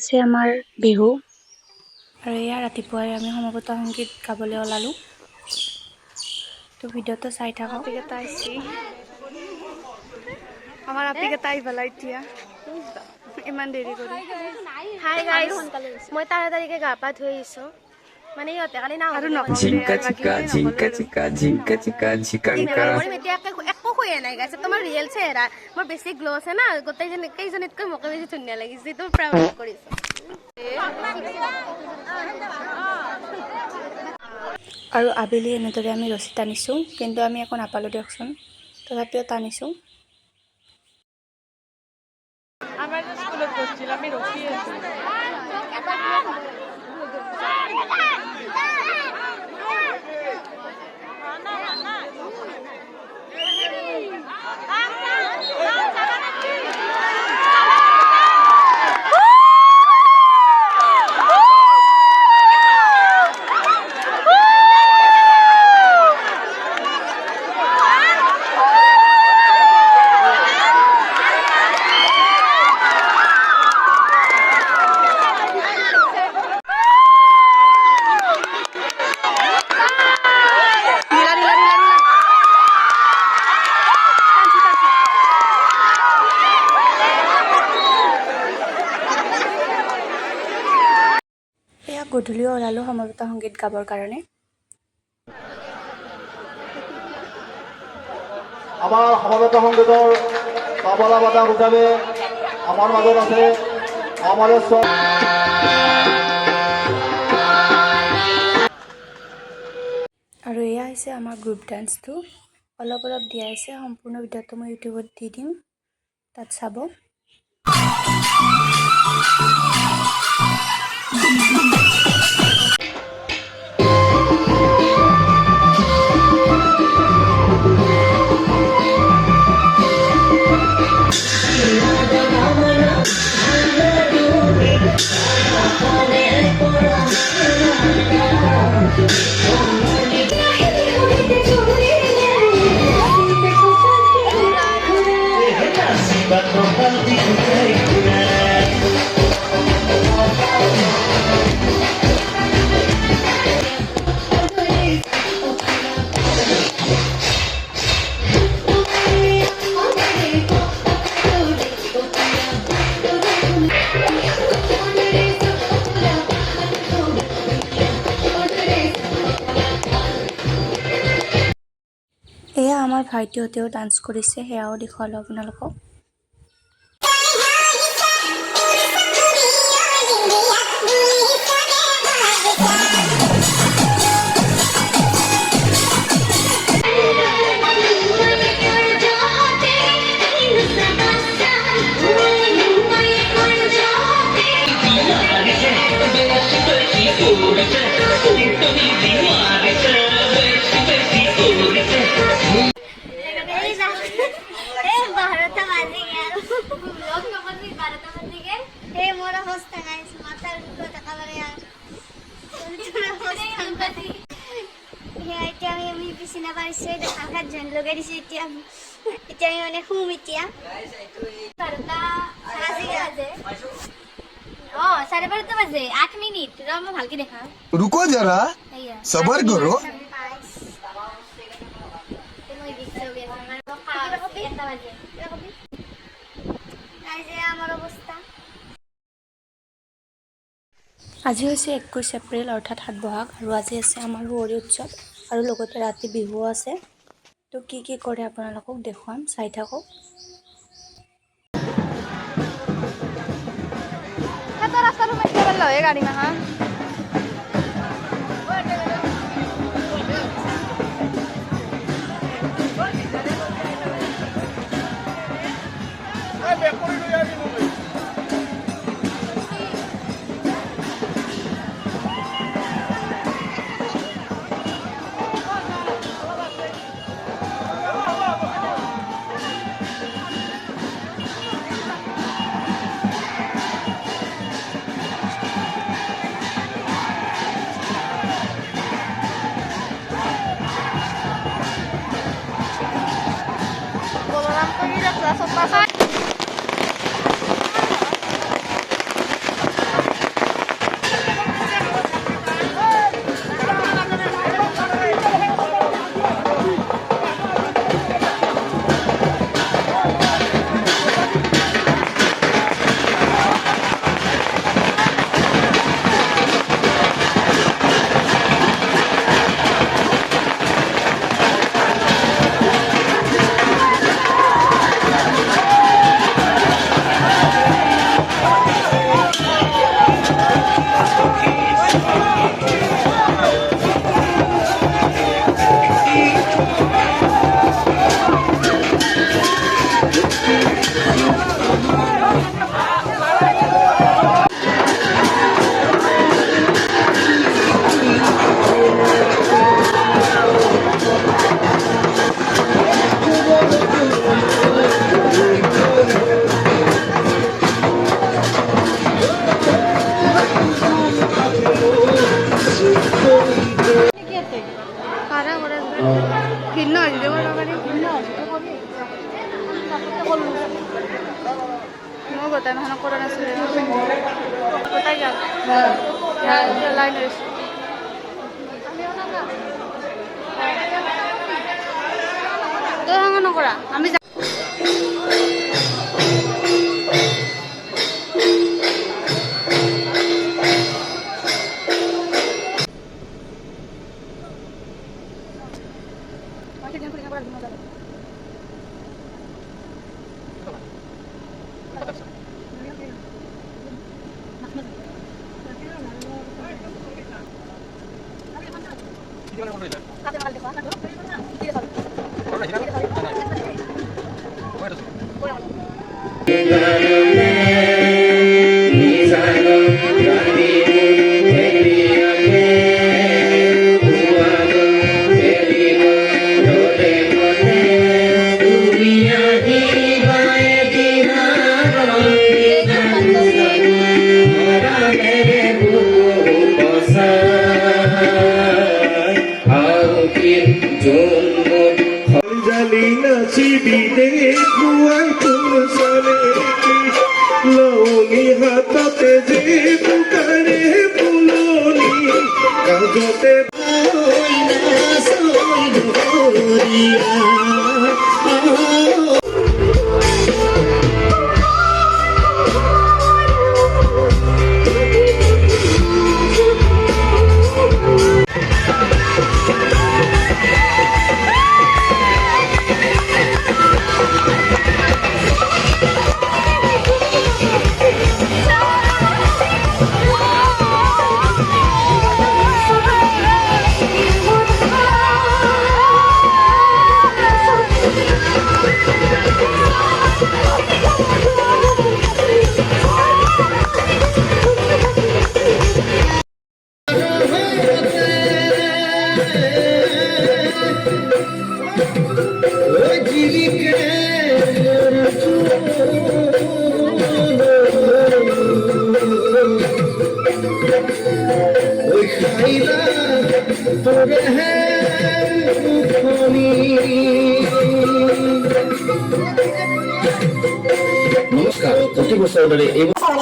আছে আমাৰ বিহু আৰু এয়া ৰাতিপুৱাই আমি সমবেত সংগীত গাবলৈ ওলালোঁ। তো ভিডিঅ'টো চাই থাকক। আপিকেটা আইছি আমাৰ আপিকেটা আহি পেলাই এতিয়া ইমান দেৰি কৰি। হাই গাইস, মই তাড়াতাড়িকে গা পা ধুই আহিছোঁ। মানে ইহঁতে কালি না আৰু নকওঁ দে আৰু বাকী খিনি নক'লে আৰু এতিয়া একো খোৱাই নাই গাইছ। তোমাৰ ৰিয়েল চেহেৰা মোৰ বেছি গ্লো আছে না, কেইজনীতকৈ মোকে বেছি ধুনীয়া লাগিছে। তুমি প্ৰাউড কৰিছোঁ। আৰু আবেলি এনেদৰে আমি ৰছী টানিছোঁ, কিন্তু আমি একো নাপালোঁ দিয়কচোন, তথাপিও টানিছোঁ। আমাৰ যে স্কুলত গৈছিল আমি ৰখি আছোঁ। এয়া গধূলিও ওলালোঁ সমবেত সংগীত গাবৰ কাৰণে। আমাৰ সমবেত সংগীতৰ তবলা বাদক হিচাপে আমাৰ মাজত আছে অমৰেশ্বৰ। আৰু এয়া হৈছে আমাৰ গ্ৰুপ ডান্সটো, অলপ দিয়া হৈছে। সম্পূৰ্ণ ভিডিঅ'টো মই ইউটিউবত দি দিম, তাত চাব। এয়া আমাৰ ভাইটিহঁতেও ডান্স কৰিছে, সেয়াও দেখুৱালোঁ আপোনালোকক। চিনা পাৰিছে দেখাত যেন লগাই দিছে। এতিয়া আমি মানে শুম এতিয়া 12:30 বাজে 8 মিনিট। মই ভালকে দেখা रुको जरा सबर करो। আমাৰ অৱস্থা আজি হৈছে 21 এপ্ৰিল অৰ্থাৎ 7 বহাগ, আৰু আজি আছে আমাৰ হোৱৰী উৎসৱ, আৰু লগতে ৰাতি বিহু আছে। তো কি কৰে আপোনালোকক দেখুৱাম, চাই থাকক। ৰাস্তাটো মাৰি গাড়ী নাহা। গোটাই মাহনা কৰা নাছিলে গোটাই গেল লাইন ৰৈছে নকৰা আমি জানি নাচিবি দেখুৱাই তোৰ চালে লওনি হাততে যে পুকাৰে ফুলনি কাজতে নমস্কাৰ প্ৰতি বছৰৰ দৰে এই বছৰ